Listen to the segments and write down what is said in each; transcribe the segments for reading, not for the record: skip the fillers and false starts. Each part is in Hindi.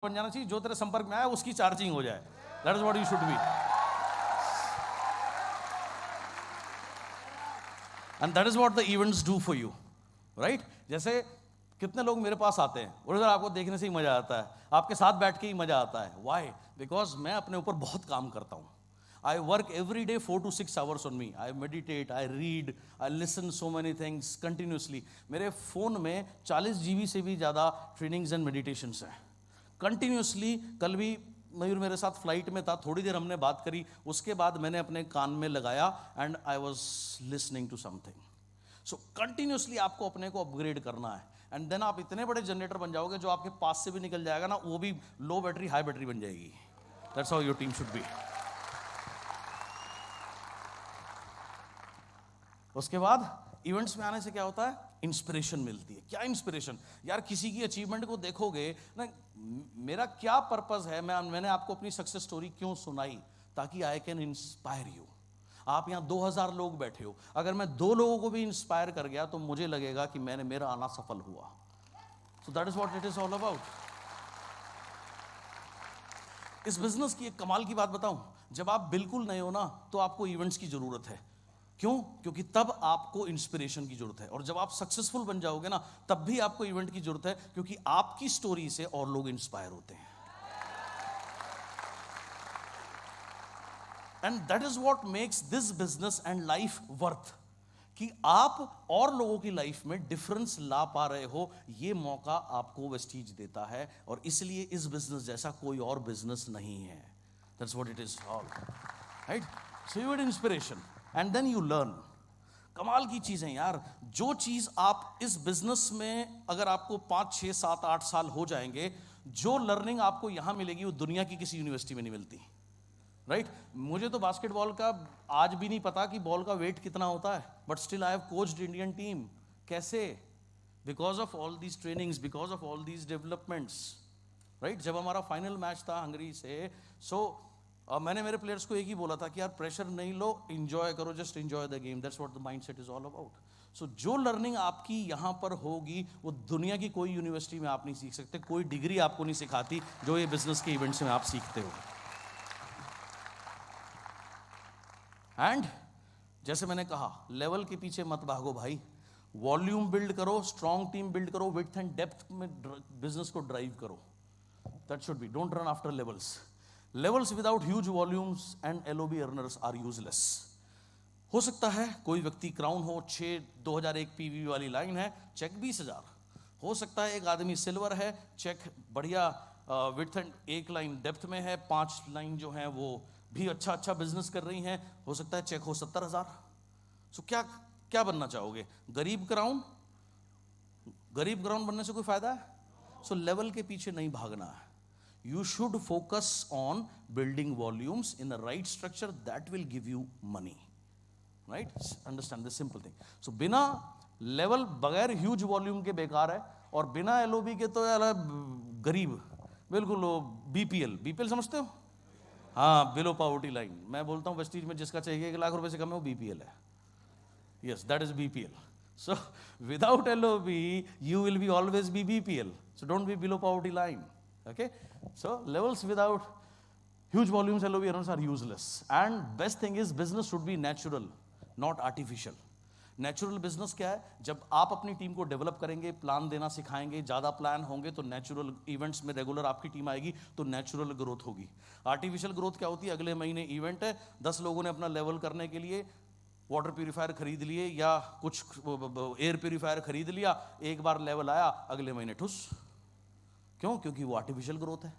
बन जाना चाहिए, जो तेरे संपर्क में आया उसकी चार्जिंग हो जाए. That is what you should be. And that is what the events do for you, right? जैसे कितने लोग मेरे पास आते हैं और आपको देखने से ही मजा आता है, आपके साथ बैठ के ही मजा आता है. व्हाई? बिकॉज मैं अपने ऊपर बहुत काम करता हूं. I work every day 4 to 6 hours on me. I meditate, I read, I listen so many things continuously. मेरे फोन में 40 GB से भी ज़्यादा ट्रेनिंग्स एंड मेडिटेशंस हैं कंटिन्यूसली. कल भी मयूर मेरे साथ फ्लाइट में था, थोड़ी देर हमने बात करी, उसके बाद मैंने अपने कान में लगाया and I was listening to something. So continuously आपको अपने को अपग्रेड करना है एंड देन आप इतने बड़े जनरेटर बन जाओगे जो आपके पास से भी निकल जाएगा ना, वो भी लो बैटरी हाई बैटरी बन जाएगी. That's how your team should B. उसके बाद इवेंट्स में आने से क्या होता है? इंस्पिरेशन मिलती है. क्या इंस्पिरेशन यार? किसी की अचीवमेंट को देखोगे ना, मेरा क्या पर्पस है, मैंने आपको अपनी सक्सेस स्टोरी क्यों सुनाई? ताकि आई कैन इंस्पायर यू. आप यहाँ 2000 लोग बैठे हो, अगर मैं 2 लोगों को भी इंस्पायर कर गया तो मुझे लगेगा कि मेरा आना सफल हुआ. So that is what it is all about. इस बिजनेस की एक कमाल की बात बताऊं, जब आप बिल्कुल नए हो ना तो आपको इवेंट्स की जरूरत है. क्यों? क्योंकि तब आपको इंस्पिरेशन की जरूरत है. और जब आप सक्सेसफुल बन जाओगे ना, तब भी आपको इवेंट की जरूरत है, क्योंकि आपकी स्टोरी से और लोग इंस्पायर होते हैं. And that is what makes this business and life worth. कि आप और लोगों की लाइफ में डिफरेंस ला पा रहे हो, ये मौका आपको वेस्टीज देता है. और इसलिए इस बिजनेस जैसा कोई और बिजनेस नहीं है. That's what it is all, right? So you need inspiration and then you learn. कमाल की चीज़ है यार. जो चीज़ आप इस बिजनेस में, अगर आपको 5, 6, 7, 8 साल हो जाएंगे, जो लर्निंग आपको यहां मिलेगी वो दुनिया की किसी यूनिवर्सिटी में नहीं मिलती, राइट? मुझे तो बास्केटबॉल का आज भी नहीं पता कि बॉल का वेट कितना होता है, but still I have coached Indian team. कैसे? Because of all these trainings, because of all these developments, right? जब हमारा फाइनल मैच था हंगरी से, मैंने मेरे प्लेयर्स को एक ही बोला था कि यार प्रेशर नहीं लो, एंजॉय करो, just enjoy the game. That's what the mindset is all about. So जो लर्निंग आपकी यहां पर होगी वो दुनिया की कोई यूनिवर्सिटी में आप नहीं सीख सकते. कोई डिग्री आपको नहीं सिखाती जो ये बिजनेस के इवेंट्स में आप सीखते हो. एंड जैसे मैंने कहा, लेवल के पीछे मत भागो भाई. वॉल्यूम बिल्ड करो, स्ट्रॉन्ग टीम बिल्ड करो, विड्थ एंड डेप्थ में बिजनेस को ड्राइव करो. That should B. Don't run after levels. Levels without huge volumes and LOB earners are useless. हो सकता है कोई व्यक्ति क्राउन हो, 2001 PV वाली लाइन है, चेक 20,000. हो सकता है एक आदमी सिल्वर है, चेक बढ़िया विड्थ एंड 1 लाइन डेप्थ में है, 5 लाइन जो है वो भी अच्छा बिजनेस कर रही हैं. हो सकता है चेक हो 70,000. सो क्या बनना चाहोगे? गरीब क्राउन बनने से कोई फायदा है? सो लेवल के पीछे नहीं भागना है. You should focus on building volumes in the right structure that will give you money, right? Understand this simple thing. So बिना लेवल, बगैर ह्यूज वॉल्यूम के बेकार है, और बिना LOB के तो यार गरीब बिल्कुल. बीपीएल समझते हो? हाँ, बिलो पॉवर्टी लाइन. मैं बोलता हूँ वेस्टीज में जिसका चाहिए 1 लाख रुपए से कम है वो BPL है. Yes, that is BPL. So without LOB you will be always be BPL. So don't be below poverty line. Okay, so levels without huge volumes, LOB earners are useless. And best thing is business should be natural, not artificial. Natural business क्या है? जब आप अपनी टीम को डेवलप करेंगे, प्लान देना सिखाएंगे, ज़्यादा प्लान होंगे तो नेचुरल इवेंट्स में रेगुलर आपकी टीम आएगी तो नेचुरल ग्रोथ होगी. आर्टिफिशियल ग्रोथ क्या होती है? अगले महीने इवेंट है, 10 लोगों ने अपना लेवल करने के लिए वाटर प्यूरिफायर खरीद लिए या कुछ एयर प्यूरिफायर खरीद लिया, एक बार लेवल आया, अगले महीने ठुस. क्यों? क्योंकि वो आर्टिफिशियल ग्रोथ है.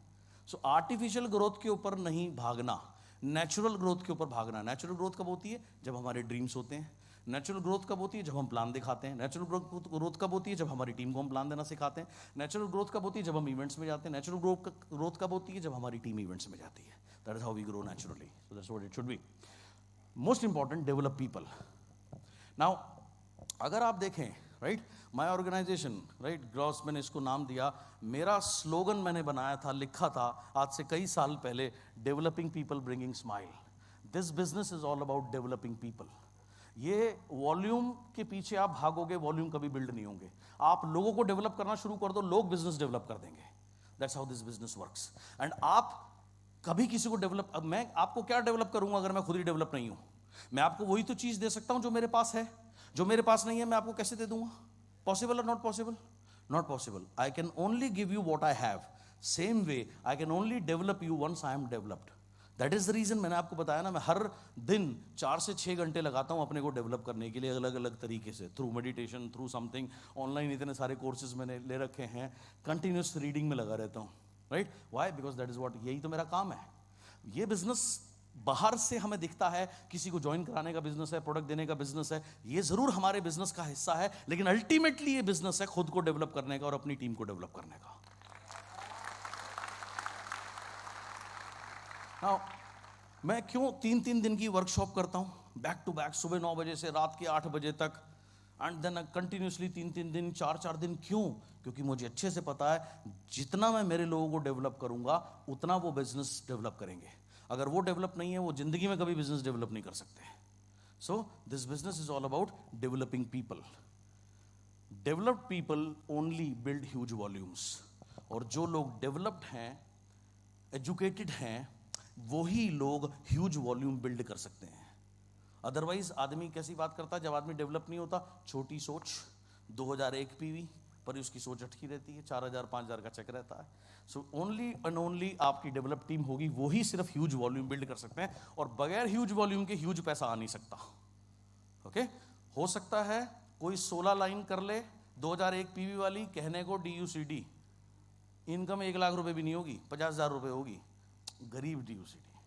सो आर्टिफिशियल ग्रोथ के ऊपर नहीं भागना, नेचुरल ग्रोथ के ऊपर भागना. नेचुरल ग्रोथ कब होती है? जब हमारे ड्रीम्स होते हैं. नेचुरल ग्रोथ कब होती है? जब हम प्लान दिखाते हैं. नेचुरल ग्रोथ कब होती है? जब हमारी टीम को हम प्लान देना सिखाते हैं. नेचुरल ग्रोथ कब होती है? जब हम इवेंट्स में जाते हैं. नेचुरल ग्रोथ कब होती है? जब हमारी टीम इवेंट्स में जाती है. That is how we grow naturally. So that's what it should be. Most important, develop people. Now अगर आप देखें, right, my organization, right, gross, मैंने इसको नाम दिया, मेरा स्लोगन मैंने बनाया था, लिखा था आज से कई साल पहले, developing people bringing smile. This business is all about developing people. ये वॉल्यूम के पीछे आप भागोगे, वॉल्यूम कभी बिल्ड नहीं होंगे. आप लोगों को डेवलप करना शुरू कर दो, लोग बिजनेस डेवलप कर देंगे. That's how this business works. And आप कभी किसी को डेवलप, अब मैं आपको क्या डेवलप करूंगा अगर मैं खुद ही डेवलप नहीं हूं? मैं आपको वही तो चीज दे सकता हूं जो मेरे पास है. जो मेरे पास नहीं है मैं आपको कैसे दे दूंगा? पॉसिबल और not possible? Not possible. I can only give you what I have. Same way I can only develop you once I am developed. That is the reason मैंने आपको बताया ना, मैं हर दिन 4 से 6 घंटे लगाता हूं अपने को डेवलप करने के लिए, अलग अलग तरीके से, through meditation, through something. Online इतने सारे कोर्सेज मैंने ले रखे हैं, कंटिन्यूस रीडिंग में लगा रहता हूं. Right? Why? Because that is what, यही तो मेरा काम है. ये बिजनेस बाहर से हमें दिखता है, किसी को ज्वाइन कराने का बिजनेस है, प्रोडक्ट देने का बिजनेस है, ये जरूर हमारे बिजनेस का हिस्सा है, लेकिन अल्टीमेटली ये बिजनेस है खुद को डेवलप करने का और अपनी टीम को डेवलप करने का. Now, मैं क्यों 3-3 दिन की वर्कशॉप करता हूं, बैक टू बैक, सुबह 9 बजे से रात के 8 बजे तक, एंड देन कंटिन्यूसली 3-3 दिन, 4-4 दिन. क्यों? क्योंकि मुझे अच्छे से पता है जितना मैं मेरे लोगों को डेवलप करूंगा उतना वो बिजनेस डेवलप करेंगे. अगर वो डेवलप नहीं है वो जिंदगी में कभी बिजनेस डेवलप नहीं कर सकते. So this business is all about developing people. Developed people only build huge volumes. और जो लोग डेवलप्ड हैं, एजुकेटेड हैं, वही लोग ह्यूज वॉल्यूम बिल्ड कर सकते हैं. अदरवाइज आदमी कैसी बात करता है जब आदमी डेवलप नहीं होता? छोटी सोच, 2001 पीवी, पर उसकी सोच अटकी रहती है, 4000-5000 का चेक रहता है. सो ओनली एंड ओनली आपकी डेवलप टीम होगी, वही सिर्फ ह्यूज वॉल्यूम बिल्ड कर सकते हैं. और बगैर ह्यूज वॉल्यूम के ह्यूज पैसा आ नहीं सकता. ओके? हो सकता है कोई 16 लाइन कर ले 2001 पीवी वाली, कहने को DUCD, इनकम 1 लाख रुपए भी नहीं होगी, 50,000 रुपए होगी. गरीब DUCD.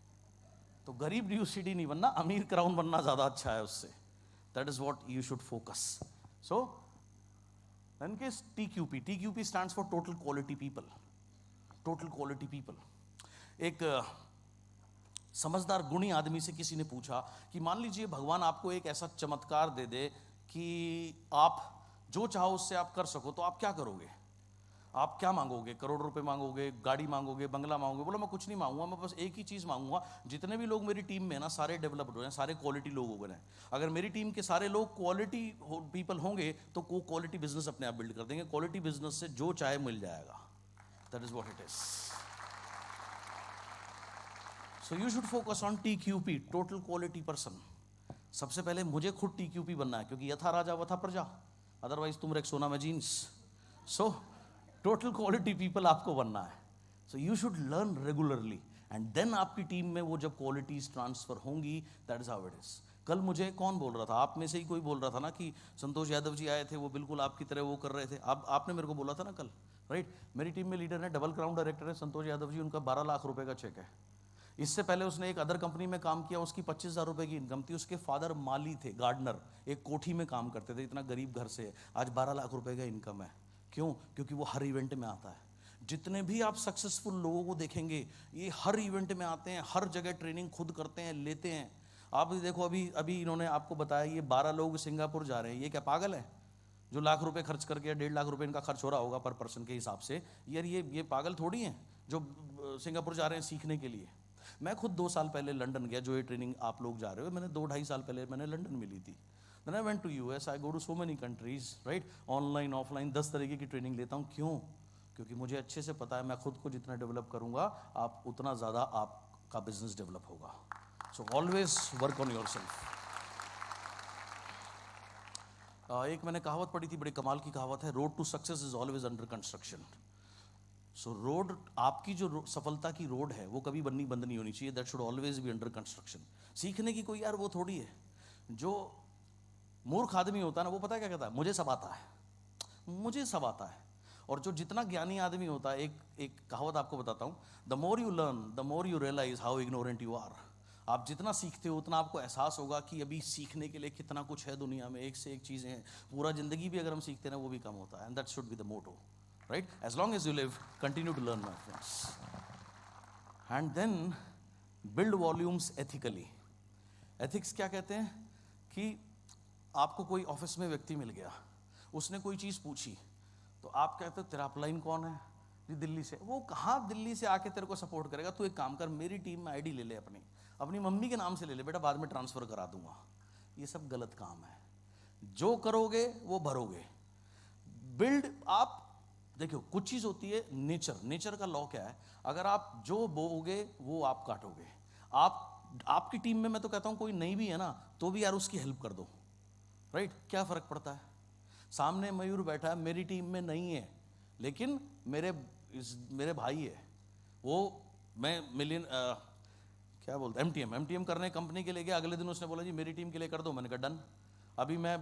तो गरीब DUCD नहीं बनना, अमीर क्राउन बनना ज्यादा अच्छा है उससे. That is what you should focus. So then case TQP stands for total quality people. Total quality people. एक समझदार गुणी आदमी से किसी ने पूछा कि मान लीजिए भगवान आपको एक ऐसा चमत्कार दे दे कि आप जो चाहो उससे आप कर सको, तो आप क्या करोगे? आप क्या मांगोगे? करोड़ रुपए मांगोगे, गाड़ी मांगोगे, बंगला मांगोगे? बोला मैं कुछ नहीं मांगूंगा, मैं बस एक ही चीज मांगूंगा, जितने भी लोग मेरी टीम में ना सारे डेवलप्ड हो जाएं, सारे क्वालिटी लोग हो गए. अगर मेरी टीम के सारे लोग क्वालिटी पीपल होंगे तो वो क्वालिटी बिजनेस अपने आप बिल्ड कर देंगे. क्वालिटी बिजनेस से जो चाहे मिल जाएगा. That is what it is. So you should focus on TQP, total quality person. सबसे पहले मुझे खुद TQP बनना है, क्योंकि यथा राजा वथा प्रजा, अदरवाइज तुम रेक्सोना में jeans. So total quality people आपको बनना है. So you should learn regularly, and then आपकी टीम में वो जब क्वालिटीज ट्रांसफर होंगी, that is how it is. कल मुझे कौन बोल रहा था, आप में से ही कोई बोल रहा था ना कि संतोष यादव जी आए थे, वो बिल्कुल आपकी तरह वो कर रहे थे. आपने मेरे को बोला था ना कल, राइट? मेरी टीम में लीडर है, डबल क्राउन डायरेक्टर है संतोष यादव जी, उनका 12 लाख रुपए का चेक है. इससे पहले उसने एक अदर कंपनी में काम किया, उसकी 25,000 रुपए की इनकम थी. उसके फादर माली थे, गार्डनर, एक कोठी में काम करते थे, इतना गरीब घर से है, आज 12 लाख रुपए का इनकम है. क्यों? क्योंकि वो हर इवेंट में आता है. जितने भी आप सक्सेसफुल लोगों को देखेंगे ये हर इवेंट में आते हैं, हर जगह ट्रेनिंग खुद करते हैं, लेते हैं. आप देखो अभी इन्होंने आपको बताया ये 12 लोग सिंगापुर जा रहे हैं. ये क्या पागल है जो लाख रुपए खर्च करके, 1.5 लाख रुपए इनका खर्च हो रहा होगा पर पर्सन के हिसाब से? यार ये पागल थोड़ी हैं जो सिंगापुर जा रहे हैं सीखने के लिए. मैं खुद 2 साल पहले लंदन गया, जो ये ट्रेनिंग आप लोग जा रहे हो, मैंने 2-2.5 साल पहले मैंने लंदन में ली थी. Then I went to US, I go to so many countries, right? Online offline 10 तरीके की ट्रेनिंग लेता हूँ. क्यों? क्योंकि मुझे अच्छे से पता है मैं खुद को जितना डेवलप करूंगा आप उतना ज़्यादा आपका बिजनेस डेवलप होगा. So always work on your self. एक मैंने कहावत पढ़ी थी, बड़ी कमाल की कहावत है, road to success is always under construction. So road, आपकी जो सफलता की रोड है वो कभी बंद नहीं होनी चाहिए. That should always be under construction. सीखने की कोई यार वो थोड़ी है. जो मूर्ख आदमी होता है ना, वो पता है क्या कहता है? मुझे सब आता है, मुझे सब आता है. और जो जितना ज्ञानी आदमी होता है, एक कहावत आपको बताता हूँ, the more you learn the more you realize how ignorant you are. आप जितना सीखते हो उतना आपको एहसास होगा कि अभी सीखने के लिए कितना कुछ है दुनिया में, एक से एक चीज़ें हैं. पूरा जिंदगी भी अगर हम सीखते हैं ना वो भी कम होता है. And that should be the motto, right? As long as you live, continue to learn my friends. And then build volumes ethically. Ethics क्या कहते हैं कि आपको कोई ऑफिस में व्यक्ति मिल गया, उसने कोई चीज़ पूछी, तो आप कहते हो तेरा अपलाइन कौन है जी? दिल्ली से. वो कहाँ दिल्ली से आके तेरे को सपोर्ट करेगा? तू एक काम कर, मेरी टीम में आईडी ले ले, अपनी मम्मी के नाम से ले ले बेटा, बाद में ट्रांसफर करा दूंगा. ये सब गलत काम है. जो करोगे वो भरोगे. बिल्ड, आप देखो कुछ चीज होती है, नेचर का लॉ क्या है, अगर आप जो बोओगे वो आप काटोगे। आपकी टीम में मैं तो कहता हूं कोई नहीं भी है ना, तो भी यार उसकी हेल्प कर दो, राइट? क्या फर्क पड़ता है? सामने मयूर बैठा है, मेरी टीम में नहीं है, लेकिन मेरे भाई है वो, मैं क्या बोलते एमटीएम करने कंपनी के लिए गया, अगले दिन उसने बोला जी मेरी टीम के लिए कर दो, मैंने कहा डन। अभी मैं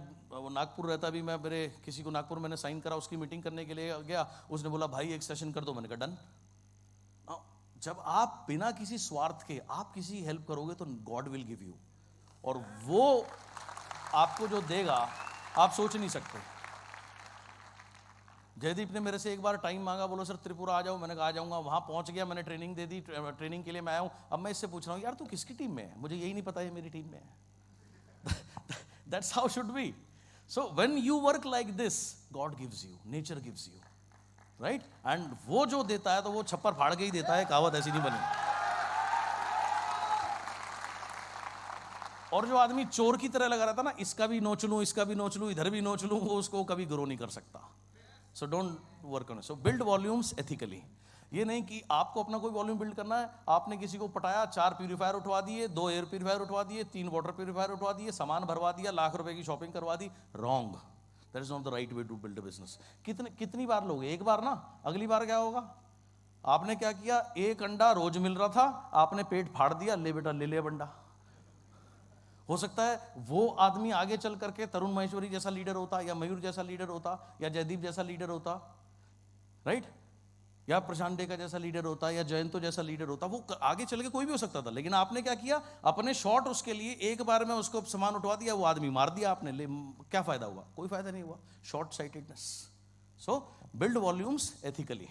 नागपुर रहता, अभी मैं मेरे किसी को नागपुर मैंने साइन करा, उसकी मीटिंग करने के लिए गया, उसने बोला भाई एक सेशन कर दो, मैंने कहा डन। जब आप बिना किसी स्वार्थ के आप किसी हेल्प करोगे तो गॉड विल गिव यू, और वो आपको जो देगा आप सोच नहीं सकते। जयदीप ने मेरे से एक बार टाइम मांगा, बोलो सर त्रिपुरा आ जाओ, मैंने कहा आ जाऊंगा। वहां पहुंच गया, मैंने ट्रेनिंग दे दी, ट्रेनिंग के लिए मैं आया हूं। अब मैं इससे पूछ रहा हूं यार तू किसकी टीम में है, मुझे यही नहीं पता है मेरी टीम में है। That's how should be. So when you work like this, God gives you, nature gives you, right? And वो जो देता है तो वो छप्पर फाड़ के ही देता है, कहावत ऐसी नहीं बनी। और जो आदमी चोर की तरह लगा रहता ना, इसका भी नोच लूं, इसका भी नोच लूं, इधर भी नोच लूं, वो उसको कभी ग्रो नहीं कर सकता। So don't work on it. So build volumes ethically. ये नहीं कि आपको अपना कोई वॉल्यूम बिल्ड करना है, आपने किसी को पटाया, 4 प्यूरीफायर उठवा दिए, 2 एयर प्यूरीफायर उठवा दिए, 3 वाटर प्यूरीफायर उठवा दिए, सामान भरवा दिया, लाख रुपए की शॉपिंग करवा दी, wrong. That is not the right way to build a business. कितनी बार लोगे? एक बार ना, अगली बार क्या होगा? आपने क्या किया, एक अंडा रोज मिल रहा था, आपने पेट फाड़ दिया, ले बेटा ले ले बंडा। हो सकता है वो आदमी आगे चल करके तरुण महेश्वरी जैसा लीडर होता, या मयूर जैसा लीडर होता, या जयदीप जैसा लीडर होता, राइट? या प्रशांत डे का जैसा लीडर होता, या जयंतो जैसा लीडर होता, वो आगे चल के कोई भी हो सकता था। लेकिन आपने क्या किया, अपने शॉट उसके लिए एक बार में उसको सामान उठवा दिया, वो आदमी मार दिया आपने, क्या फायदा हुआ? कोई फायदा नहीं हुआ। Short sightedness. So build volumes ethically.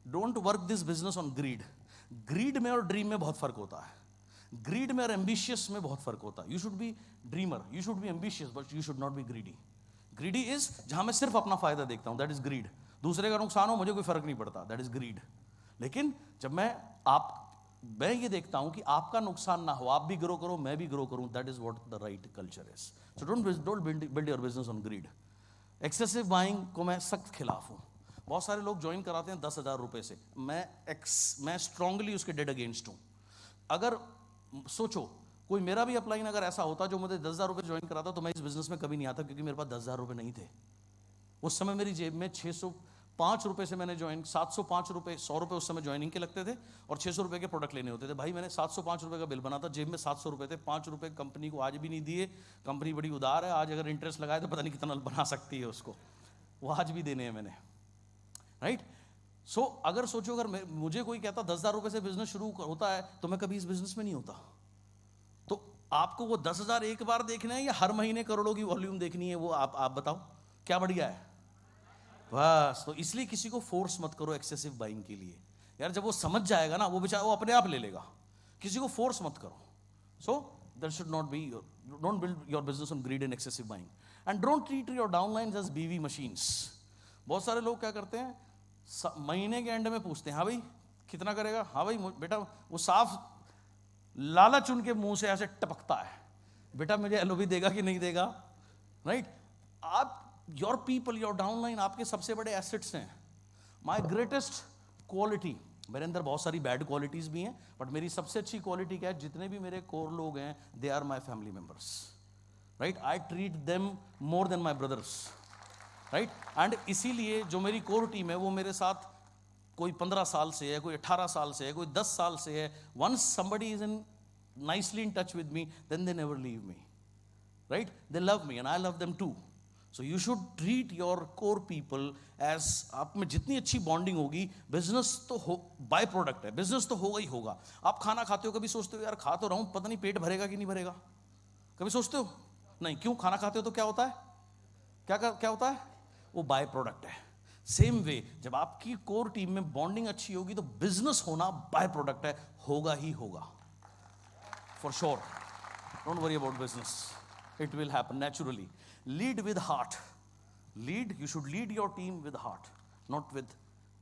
Don't work this business on greed. Greed में और ड्रीम में बहुत फर्क होता है। ग्रीड में और एम्बिशियस में बहुत फर्क होता है। You should be dreamer, you should be ambitious, but you should not B greedy. Greedy is जहां मैं सिर्फ अपना फायदा देखता हूं, दैट इज ग्रीड। दूसरे का नुकसान हो मुझे कोई फर्क नहीं पड़ता, दैट इज ग्रीड। लेकिन जब मैं ये देखता हूं कि आपका नुकसान ना हो, आप भी ग्रो करो, मैं भी ग्रो करूं, that is what the right culture is. So don't build your business on greed. Excessive buying को मैं सख्त खिलाफ हूं। बहुत सारे लोग ज्वाइन कराते हैं 10,000 रुपए से, मैं स्ट्रांगली उसके डेड अगेंस्ट हूं। अगर सोचो कोई मेरा भी अपलाइन अगर ऐसा होता जो मुझे 10,000 रुपए ज्वाइन कराता, तो मैं इस बिजनेस में कभी नहीं आता, क्योंकि मेरे पास 10,000 रुपए नहीं थे उस समय। मेरी जेब में 605 रुपए से मैंने ज्वाइन, 705 रुपए, 100 रुपए उस समय ज्वाइनिंग के लगते थे, और 600 रुपए के प्रोडक्ट लेने होते थे। भाई मैंने 705 रुपए का बिल बना था, जेब में 700 रुपए थे, 5 रुपए कंपनी को आज भी नहीं दिए। कंपनी बड़ी उदार है, आज अगर इंटरेस्ट लगाए तो पता नहीं कितना बना सकती है उसको, वो आज भी देने हैं मैंने, राइट? सो अगर सोचो, अगर मुझे कोई कहता 10,000 रुपए से बिजनेस शुरू होता है, तो मैं कभी इस बिजनेस में नहीं होता। तो आपको वो 10,000 एक बार देखना है, या हर महीने करोड़ों की वॉल्यूम देखनी है? वो आप बताओ क्या बढ़िया है? बस, तो इसलिए किसी को फोर्स मत करो एक्सेसिव बाइंग के लिए। यार जब वो समझ जाएगा ना, वो बेचारा वो अपने आप ले लेगा। किसी को फोर्स मत करो। So that should not be, don't build your business on greed and excessive buying, and don't treat your downlines as BV machines. बहुत सारे लोग क्या करते हैं, महीने के एंड में पूछते हैं, हाँ भाई कितना करेगा? हाँ भाई बेटा, वो साफ लालच उनके मुंह से ऐसे टपकता है, बेटा मुझे एलओबी देगा कि नहीं देगा, राइट? आप, योर पीपल, योर डाउनलाइन आपके सबसे बड़े एसेट्स हैं। माय ग्रेटेस्ट क्वालिटी, मेरे अंदर बहुत सारी बैड क्वालिटीज भी हैं, बट मेरी सबसे अच्छी क्वालिटी क्या है? जितने भी मेरे कोर लोग हैं, they are my family members, right? I treat them more than my brothers, right? And इसीलिए जो मेरी कोर टीम है, वो मेरे साथ कोई 15 साल से है, कोई 18 साल से है, कोई 10 साल से है। Once somebody is in nicely in touch with me, then they never leave me, right? They love me and I love them too. So you should treat your core people as, आप में जितनी अच्छी बॉन्डिंग होगी, बिजनेस तो हो बाय प्रोडक्ट है, बिजनेस तो होगा ही होगा। आप खाना खाते हो, कभी सोचते हो यार खा तो रहा हूं, पता नहीं पेट भरेगा कि नहीं भरेगा? कभी सोचते हो? नहीं। क्यों? खाना खाते हो तो क्या होता है, क्या होता है? वो बाय प्रोडक्ट है। सेम वे, जब आपकी कोर टीम में बॉन्डिंग अच्छी होगी, तो बिजनेस होना बाय प्रोडक्ट है, होगा ही होगा, for sure. Don't worry about business, it will happen naturally. Lead with heart. Lead, you should lead your team with heart, not with,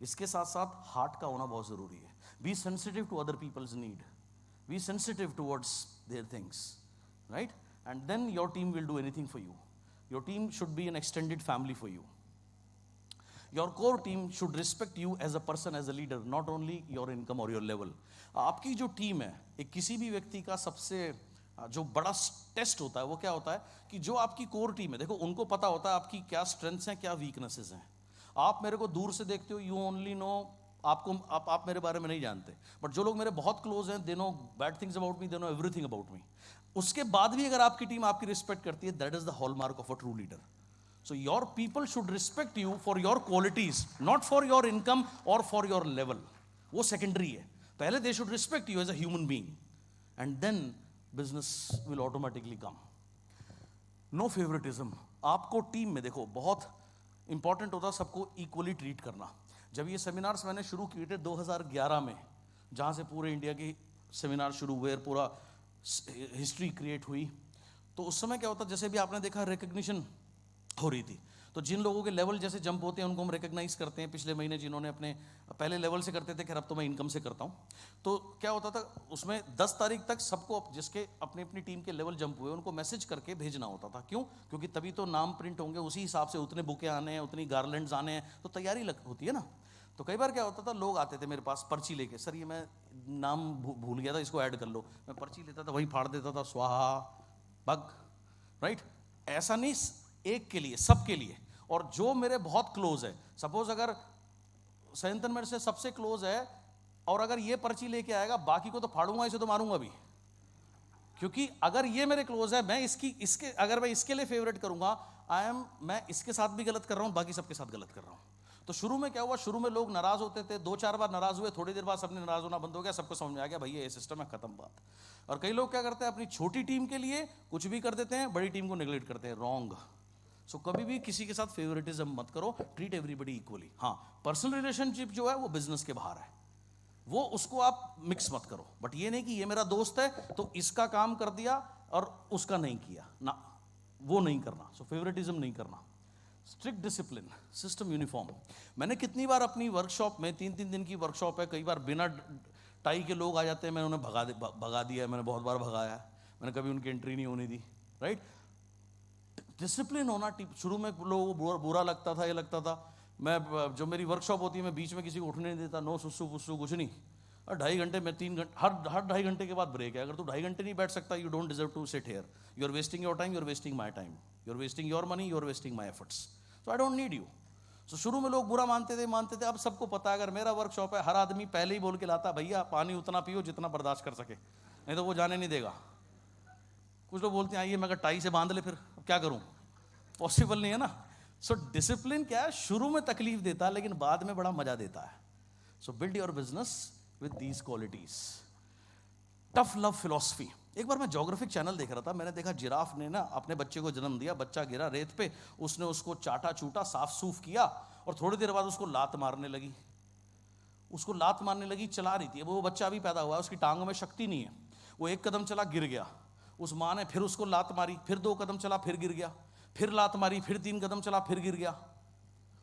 इसके साथ साथ हार्ट का होना बहुत जरूरी है। Be sensitive to other peoples need, be sensitive towards their things, right? And then your team will do anything for you. Your team should be an extended family for you. Your core team should respect you as a person, as a leader, not only your income और योर लेवल। आपकी जो टीम है, एक किसी भी व्यक्ति का सबसे जो बड़ा टेस्ट होता है वो क्या होता है कि जो आपकी कोर टीम है, देखो उनको पता होता है आपकी क्या स्ट्रेंथ्स हैं, क्या वीकनेसेस हैं। आप मेरे को दूर से देखते हो, यू ओनली नो, आपको आप मेरे बारे में नहीं जानते, बट जो लोग मेरे बहुत क्लोज हैं, they know bad things about me, they know everything about me. उसके बाद भी अगर आपकी टीम आपकी रिस्पेक्ट करती है, that is the hallmark of a true leader. So your people should respect you for your qualities, not for your income और फॉर योर लेवल, वो सेकेंडरी है। पहले they should respect you as a human being, and then business will automatically come. No favouritism. आपको टीम में देखो बहुत इंपॉर्टेंट होता है सबको इक्वली ट्रीट करना। जब ये सेमिनार्स मैंने शुरू किए थे 2011 में, जहाँ से पूरे इंडिया की सेमिनार शुरू हुए, पूरा हिस्ट्री क्रिएट हुई, तो उस समय क्या होता, जैसे भी आपने देखा रिकग्निशन हो रही थी, तो जिन लोगों के लेवल जैसे जंप होते हैं उनको हम रिकग्नाइज करते हैं। पिछले महीने जिन्होंने अपने पहले लेवल से करते थे, खैर अब तो मैं इनकम से करता हूँ, तो क्या होता था उसमें 10 तारीख तक सबको जिसके अपनी अपनी टीम के लेवल जंप हुए उनको मैसेज करके भेजना होता था। क्यों? क्योंकि तभी तो नाम प्रिंट होंगे, उसी हिसाब से उतने बुके आने हैं, उतनी गारलैंड्स आने हैं, तो तैयारी होती है ना। तो कई बार क्या होता था, लोग आते थे मेरे पास पर्ची लेके, सर ये मैं नाम भूल गया था, इसको ऐड कर लो। मैं पर्ची लेता था, वहीं फाड़ देता था, स्वाहा बग, राइट। ऐसा नहीं, एक के लिए, सबके लिए। और जो मेरे बहुत क्लोज है, सपोज अगर सयंतन मेरे से सबसे क्लोज है और अगर ये पर्ची लेके आएगा, बाकी को तो फाड़ूंगा, इसे तो मारूंगा भी, क्योंकि अगर ये मेरे क्लोज है, मैं इसके अगर मैं इसके लिए फेवरेट करूंगा, मैं इसके साथ भी गलत कर रहा हूं, बाकी सबके साथ गलत कर रहा हूं। तो शुरू में क्या हुआ, शुरू में लोग नाराज होते थे, 2-4 बार नाराज हुए, थोड़ी देर बाद सबने नाराज होना बंद हो गया, सबको समझ में आ गया भैया ये सिस्टम है, खत्म बात। और कई लोग क्या करते हैं, अपनी छोटी टीम के लिए कुछ भी कर देते हैं, बड़ी टीम को नेग्लेक्ट करते हैं, रॉन्ग। सो कभी भी किसी के साथ फेवरेटिज्म मत करो, ट्रीट एवरीबडी इक्वली। हाँ, पर्सनल रिलेशनशिप जो है वो बिजनेस के बाहर है, वो उसको आप मिक्स मत करो, बट ये नहीं कि ये मेरा दोस्त है तो इसका काम कर दिया और उसका नहीं किया ना, वो नहीं करना। सो फेवरेटिज्म नहीं करना। Strict discipline, system uniform. मैंने कितनी बार अपनी वर्कशॉप में, 3-3 दिन की वर्कशॉप है, कई बार बिना टाई के लोग आ जाते हैं, मैंने उन्हें भगा दिया है, मैंने बहुत बार भगाया है, मैंने कभी उनकी एंट्री नहीं होने दी, राइट। डिसिप्लिन होना, शुरू में लोगों को बुरा लगता था, ये लगता था, मैं जो मेरी वर्कशॉप होती है मैं बीच में किसी को उठने नहीं देता, नो सुसु पुस्सु कुछ नहीं। और 2.5 घंटे में 3 घंटे, हर 2.5 घंटे के बाद ब्रेक है। अगर तू 2.5 घंटे नहीं बैठ सकता, you don't deserve to sit here, you are wasting your time, you are wasting my time, you are wasting your money, you are wasting my efforts, so I don't need you. So शुरू में लोग बुरा मानते थे, अब सबको पता है अगर मेरा वर्कशॉप है, हर आदमी पहले ही बोल के लाता, भैया पानी उतना पियो जितना बर्दाश्त कर सके, नहीं तो वो जाने नहीं देगा। कुछ लोग बोलते हैं आइए, मैं अगर टाई से बांध ले फिर क्या करूं, पॉसिबल नहीं है ना। सो डिसिप्लिन क्या है, शुरू में तकलीफ देता है लेकिन बाद में बड़ा मजा देता है। सो build your business with these qualities. Tough love philosophy. एक बार मैं ज्योग्राफिक चैनल देख रहा था, मैंने देखा जिराफ ने ना अपने बच्चे को जन्म दिया, बच्चा गिरा रेत पे, उसने उसको चाटा चूटा, साफ सूफ किया, और थोड़ी देर बाद उसको लात मारने लगी, चला रही थी। वो बच्चा अभी पैदा हुआ है, उसकी टांगों में शक्ति नहीं है, वो 1 कदम चला गिर गया, उस माँ ने फिर उसको लात मारी, फिर 2 कदम चला फिर गिर गया, फिर लात मारी, फिर 3 कदम चला फिर गिर गया।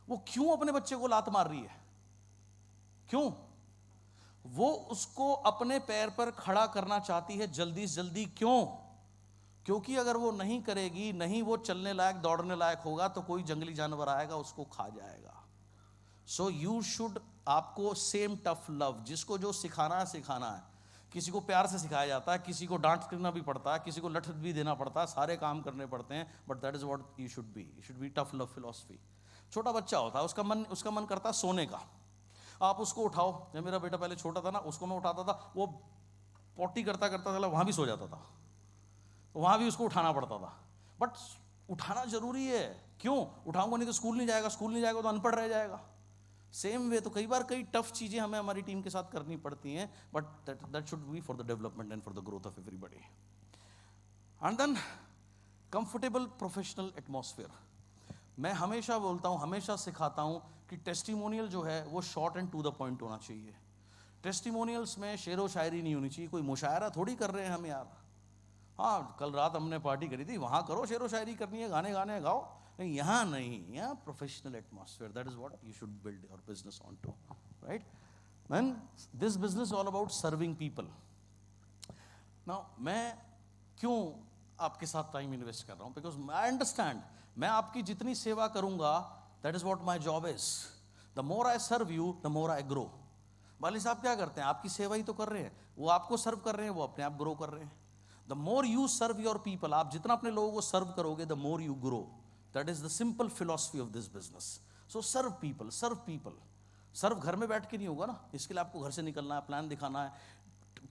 वो क्यों अपने बच्चे को लात मार रही है? क्यों? वो उसको अपने पैर पर खड़ा करना चाहती है जल्दी से जल्दी। क्यों? क्योंकि अगर वो नहीं करेगी, नहीं वो चलने लायक दौड़ने लायक होगा, तो कोई जंगली जानवर आएगा उसको खा जाएगा। सो यू शुड, आपको सेम टफ लव, जिसको जो सिखाना है। किसी को प्यार से सिखाया जाता है, किसी को डांट करना भी पड़ता है, किसी को लठ भी देना पड़ता है, सारे काम करने पड़ते हैं, but that is what you should be. You should be tough love philosophy. छोटा बच्चा होता है, उसका मन करता है सोने का, आप उसको उठाओ। जब मेरा बेटा पहले छोटा था ना, उसको मैं उठाता था, वो पोटी करता चला वहां भी सो जाता था, वहां भी उसको उठाना पड़ता था। बट उठाना जरूरी है। क्यों? उठाऊंगा नहीं तो स्कूल नहीं जाएगा तो अनपढ़ रह जाएगा। सेम वे, तो कई बार कई टफ चीजें हमें हमारी टीम के साथ करनी पड़ती हैं, but that should be for the development and for the growth of everybody. And then comfortable professional atmosphere. मैं हमेशा बोलता हूं, हमेशा सिखाता हूं कि टेस्टिमोनियल जो है वो short and to the point होना चाहिए। टेस्टिमोनियल्स में शेरो शायरी नहीं होनी चाहिए, कोई मुशायरा थोड़ी कर रहे हैं हम यार। हाँ, कल रात हमने पार्टी करी थी, वहाँ करो शेरो शायरी करनी है, गाने गाओ, नहीं यहाँ नहीं, यहाँ professional atmosphere, that is what you should build your business on to, right. Then this business all about serving people. Now मैं क्यों आपके साथ टाइम इन्वेस्ट कर रहा हूँ? बिकॉज आई अंडरस्टैंड, मैं आपकी जितनी सेवा करूंगा, that is what my job is. The more I serve you the more I grow. वाली साहब क्या करते हैं, आपकी सेवा ही तो कर रहे हैं, वो आपको सर्व कर रहे हैं, वो अपने आप ग्रो कर रहे हैं। The more you serve your people, आप जितना अपने लोगों को सर्व करोगे the more you grow. That is the simple philosophy of this business. So serve people, serve people. Serve घर में बैठ के नहीं होगा ना, इसके लिए आपको घर से निकलना है, प्लान दिखाना है,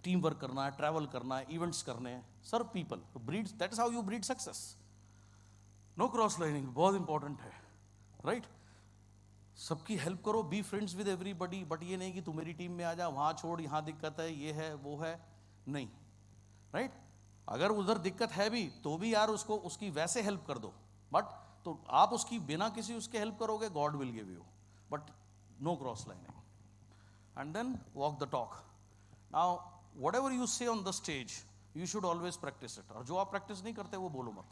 टीम वर्क करना है, ट्रैवल करना है, इवेंट्स करने हैं। Serve people breed, that is how you breed success. No cross lining, बहुत इंपॉर्टेंट है, राइट? सबकी हेल्प करो, be friends with everybody, but ये नहीं कि तू मेरी टीम में आ जा, वहां छोड़, यहाँ दिक्कत है, ये है वो है, नहीं, राइट? अगर उधर दिक्कत है भी तो भी यार उसको उसकी वैसे हेल्प कर दो, बट तो आप उसकी बिना किसी उसके हेल्प करोगे, God will give you, but no cross lining. And then walk the talk. Now whatever you say on the stage you should always practice it, और जो आप प्रैक्टिस नहीं करते वो बोलो मत,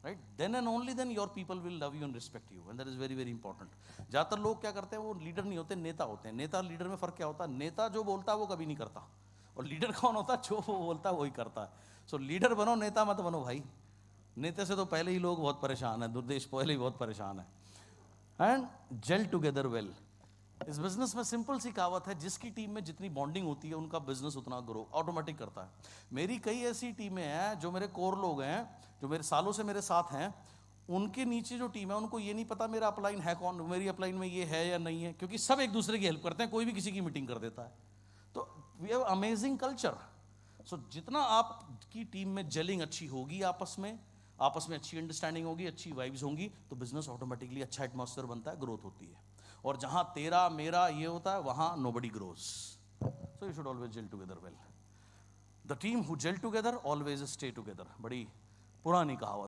right? Then and only then your people will love you and respect you, and that is very very important. ज्यादातर लोग क्या करते हैं, वो लीडर नहीं होते, नेता होते हैं। नेता लीडर में फर्क क्या होता है, नेता जो बोलता है वो कभी नहीं करता, और लीडर कौन होता है, जो वो बोलता है वही करता है। सो लीडर बनो, नेता मत बनो भाई। नेता से तो पहले ही लोग बहुत परेशान है, दुर्देश पहले ही बहुत परेशान है। And gel together well. इस बिजनेस में सिंपल सी कहावत है, जिसकी टीम में जितनी बॉन्डिंग होती है उनका बिजनेस उतना ग्रो ऑटोमेटिक करता है। मेरी कई ऐसी टीमें हैं जो मेरे कोर लोग हैं, जो मेरे सालों से मेरे साथ हैं, उनके नीचे जो टीम है उनको ये नहीं पता मेरा अपलाइन है कौन, मेरी अपलाइन में ये है या नहीं है, क्योंकि सब एक दूसरे की हेल्प करते हैं, कोई भी किसी की मीटिंग कर देता है। तो वी हैव अमेजिंग कल्चर। सो जितना आपकी टीम में जेलिंग अच्छी होगी, आपस में अच्छी अंडरस्टैंडिंग होगी, अच्छी वाइब्स होंगी, तो बिजनेस ऑटोमेटिकली अच्छा एटमॉस्फेयर बनता है, ग्रोथ होती है। और जहां तेरा मेरा ये होता है वहां nobody grows. So you should always gel together well. The team who gel together always stay together. बड़ी पुरानी कहावत।